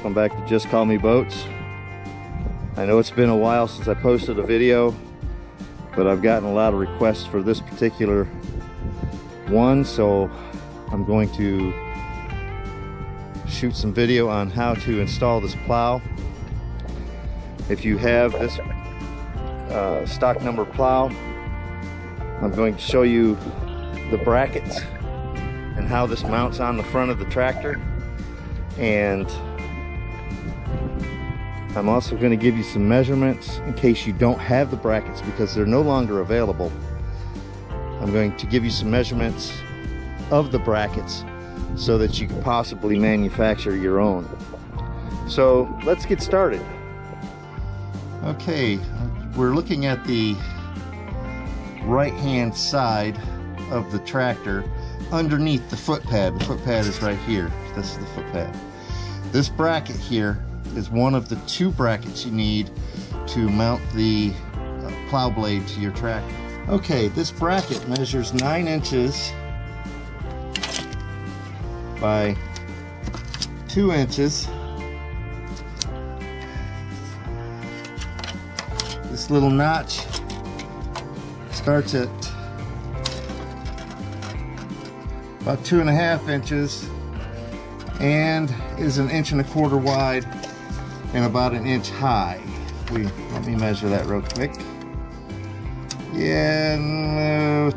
welcome back to Just Call Me Boats. I know it's been a while since I posted a video, but I've gotten a lot of requests for this particular one, so I'm going to shoot some video on how to install this plow. If you have this stock number plow, I'm going to show you the brackets and how this mounts on the front of the tractor, and I'm also going to give you some measurements in case you don't have the brackets because they're no longer available. I'm going to give you some measurements of the brackets so that you can possibly manufacture your own. So let's get started. Okay, we're looking at the right hand side of the tractor underneath the foot pad. The foot pad is right here. This is the foot pad. This bracket here is one of the two brackets you need to mount the plow blade to your tractor. Okay, this bracket measures 9 inches by 2 inches. This little notch starts at about 2.5 inches and is 1.25 inches wide and about 1 inch high. Let me measure that real quick. Yeah, no.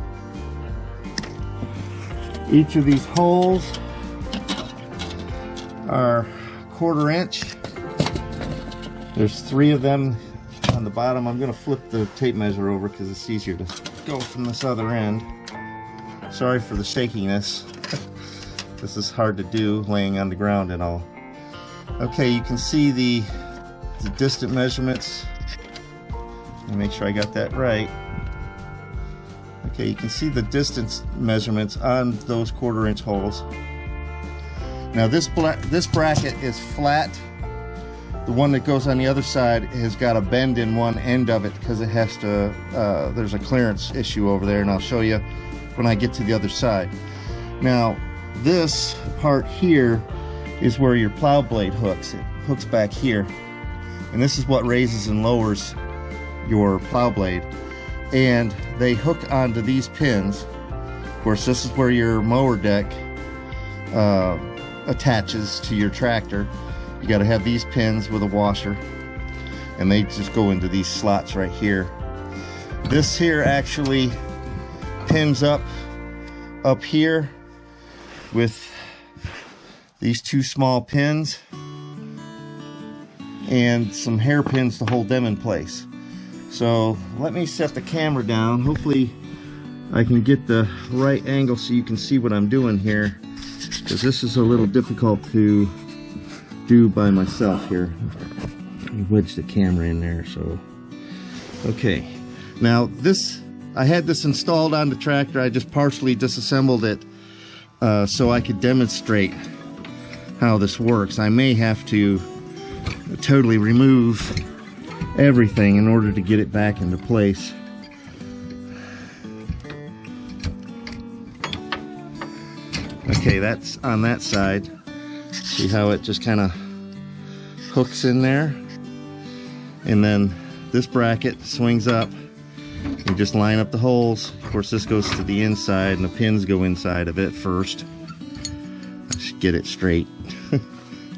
Each of these holes are 1/4 inch. There's 3 of them on the bottom. I'm going to flip the tape measure over because it's easier to go from this other end. Sorry for the shakiness. This is hard to do laying on the ground and all. Okay, you can see the distant measurements. Let me make sure I got that right. Okay, you can see the distance measurements on those 1/4 inch holes. Now this bracket is flat. The one that goes on the other side has got a bend in one end of it because it has to, there's a clearance issue over there, and I'll show you when I get to the other side. Now this part here is where your plow blade hooks. It hooks back here, and this is what raises and lowers your plow blade, and they hook onto these pins. Of course, this is where your mower deck attaches to your tractor. You got to have these pins with a washer, and they just go into these slots right here. This here actually pins up here with these 2 small pins and some hairpins to hold them in place. So let me set the camera down. Hopefully I can get the right angle so you can see what I'm doing here, because this is a little difficult to do by myself here. Let me wedge the camera in there. So okay, now this, I had this installed on the tractor. I just partially disassembled it so I could demonstrate how this works. I may have to totally remove everything in order to get it back into place. Okay, that's on that side. See how it just kind of hooks in there, and then this bracket swings up. You just line up the holes. Of course, this goes to the inside, and the pins go inside of it first. I should get it straight.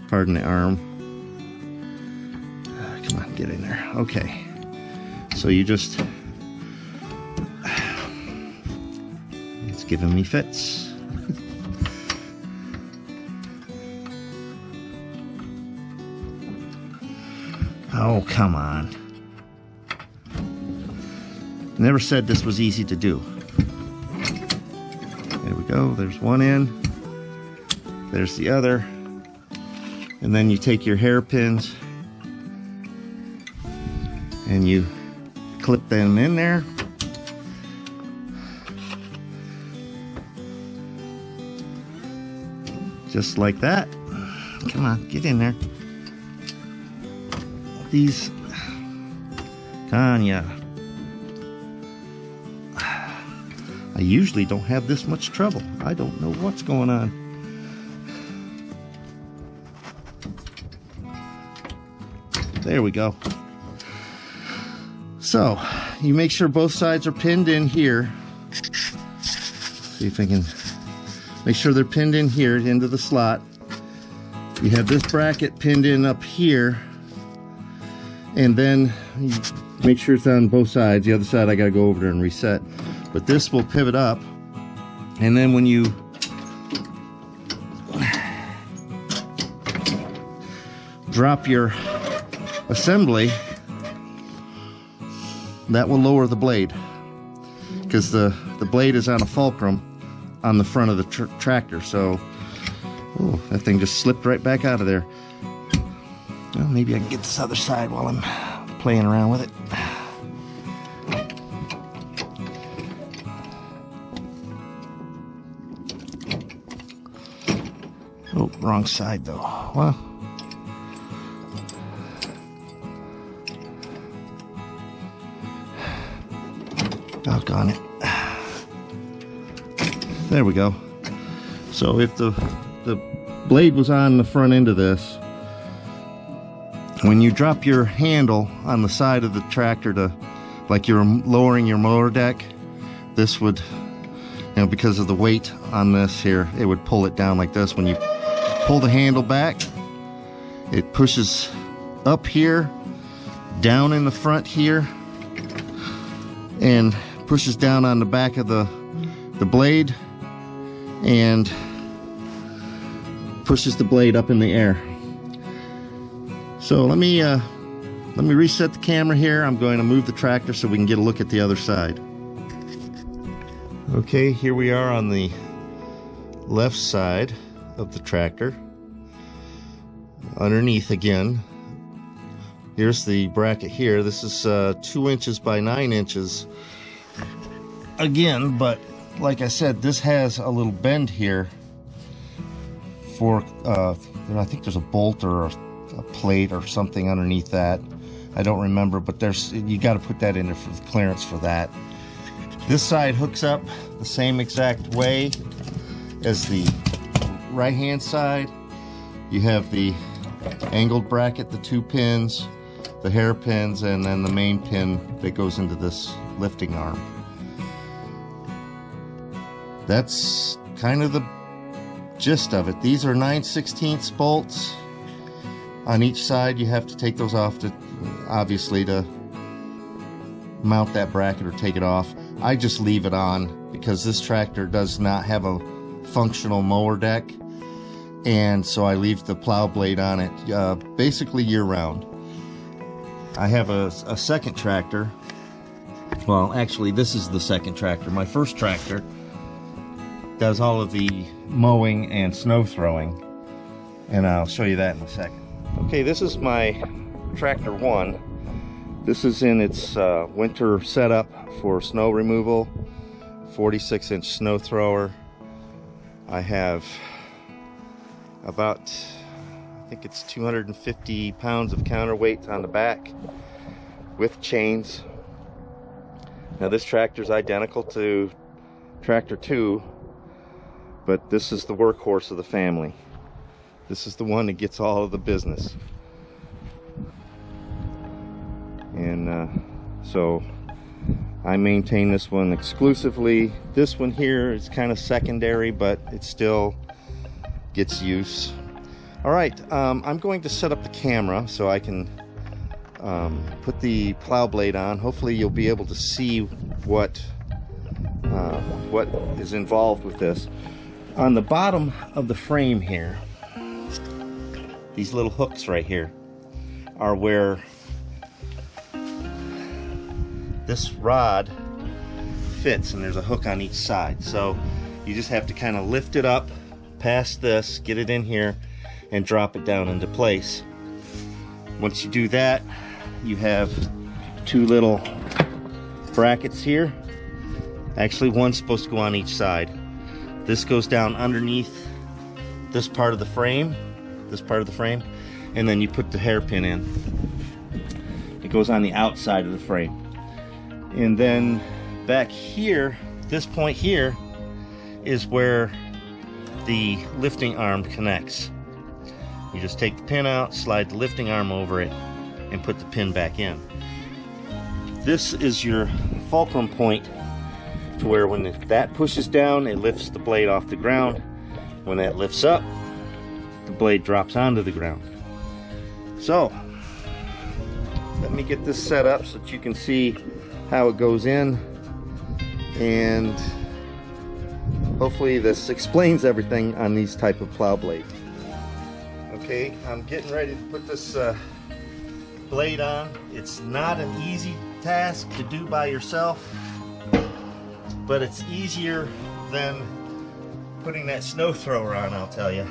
Pardon the arm. Come on, get in there. Okay. So you just... It's giving me fits. Oh, come on. Never said this was easy to do. There we go. There's one end. There's the other. And then you take your hairpins and you clip them in there. Just like that. Come on, get in there. These, Kanya. I usually don't have this much trouble. I don't know what's going on. There we go. So you make sure both sides are pinned in here. See if I can make sure they're pinned in here into the slot. You have this bracket pinned in up here, and then you make sure it's on both sides. The other side I gotta go over there and reset, but this will pivot up, and then when you drop your assembly, that will lower the blade, because the blade is on a fulcrum on the front of the tractor. So, oh, that thing just slipped right back out of there. Well, maybe I can get this other side while I'm playing around with it. Oh, wrong side though. Well, doggone it. There we go. So if the blade was on the front end of this, when you drop your handle on the side of the tractor to, like you're lowering your motor deck, this would, you know, because of the weight on this here, it would pull it down like this. When you pull the handle back, it pushes up here, down in the front here, and pushes down on the back of the blade, and pushes the blade up in the air. So let me reset the camera here. I'm going to move the tractor so we can get a look at the other side. Okay, here we are on the left side of the tractor. Underneath again, here's the bracket here. This is 2 inches by 9 inches again, but like I said, this has a little bend here for I think there's a bolt or a plate or something underneath that. I don't remember, but you got to put that in there for the clearance for that. This side hooks up the same exact way as the right hand side. You have the angled bracket, the 2 pins, the hairpins, and then the main pin that goes into this lifting arm. That's kind of the gist of it. These are 9/16 bolts on each side. You have to take those off to, obviously, to mount that bracket or take it off. I just leave it on because this tractor does not have a functional mower deck, and so I leave the plow blade on it basically year-round. I have a second tractor. Well, actually, this is the second tractor. My first tractor does all of the mowing and snow throwing, and I'll show you that in a second. Okay, this is my tractor 1. This is in its winter setup for snow removal, 46-inch snow thrower. I have about, I think it's 250 pounds of counterweight on the back with chains. Now this tractor is identical to tractor 2, but this is the workhorse of the family. This is the one that gets all of the business. And so I maintain this one exclusively. This one here is kind of secondary, but it still gets use. All right, I'm going to set up the camera so I can put the plow blade on. Hopefully you'll be able to see what is involved with this. On the bottom of the frame here, these little hooks right here are where this rod fits, and there's a hook on each side. So you just have to kind of lift it up past this, get it in here, and drop it down into place. Once you do that, you have 2 little brackets here. Actually, one's supposed to go on each side. This goes down underneath this part of the frame, and then you put the hairpin in. It goes on the outside of the frame. And then back here, this point here is where the lifting arm connects. You just take the pin out, slide the lifting arm over it, and put the pin back in. This is your fulcrum point to where when that pushes down, it lifts the blade off the ground. When that lifts up, the blade drops onto the ground. So let me get this set up so that you can see how it goes in, and hopefully this explains everything on these type of plow blades. Okay, I'm getting ready to put this blade on. It's not an easy task to do by yourself, but it's easier than putting that snow thrower on, I'll tell you.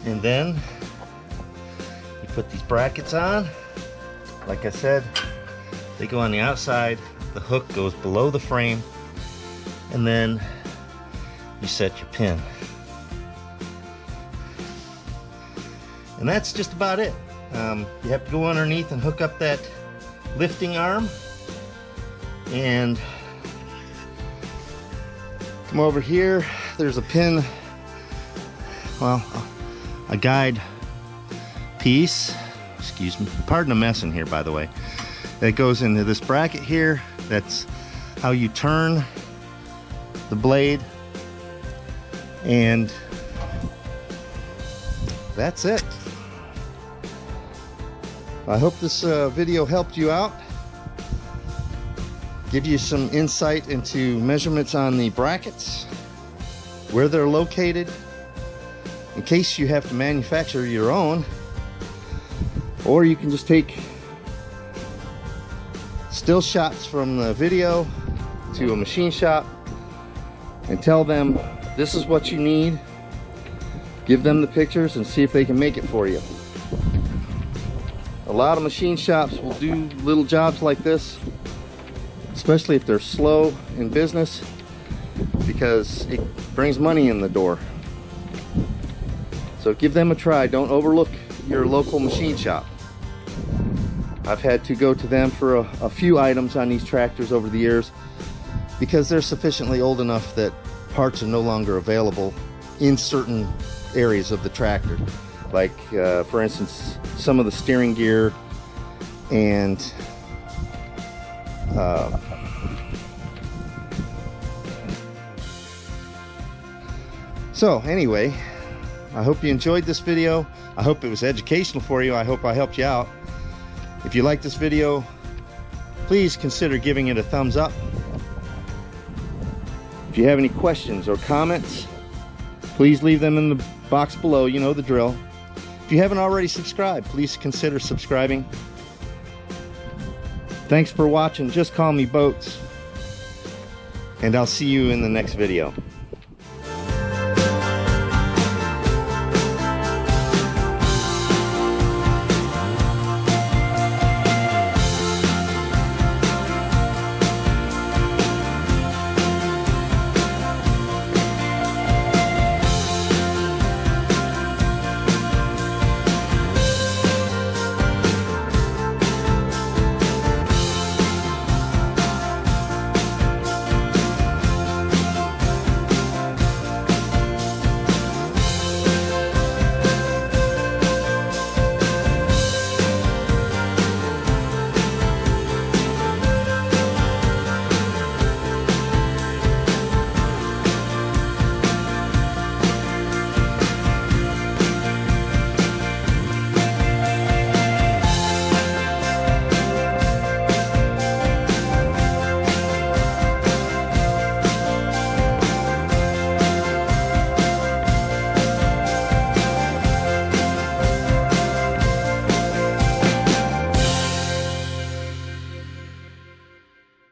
And then you put these brackets on. Like I said, they go on the outside, the hook goes below the frame, and then you set your pin. And that's just about it. You have to go underneath and hook up that lifting arm, and come over here. There's a pin, well, a guide piece, excuse me, pardon the mess in here by the way, that goes into this bracket here. That's how you turn the blade, and that's it. I hope this video helped you out, give you some insight into measurements on the brackets, where they're located, in case you have to manufacture your own, or you can just take still shots from the video to a machine shop and tell them this is what you need, give them the pictures and see if they can make it for you. A lot of machine shops will do little jobs like this, especially if they're slow in business, because it brings money in the door. So give them a try. Don't overlook your local machine shop. I've had to go to them for a few items on these tractors over the years because they're sufficiently old enough that parts are no longer available in certain areas of the tractor. Like for instance, some of the steering gear and so anyway, I hope you enjoyed this video. I hope it was educational for you. I hope I helped you out. If you like this video, please consider giving it a thumbs up. If you have any questions or comments, please leave them in the box below. You know the drill. If you haven't already subscribed, please consider subscribing. Thanks for watching Just Call Me Boats, and I'll see you in the next video.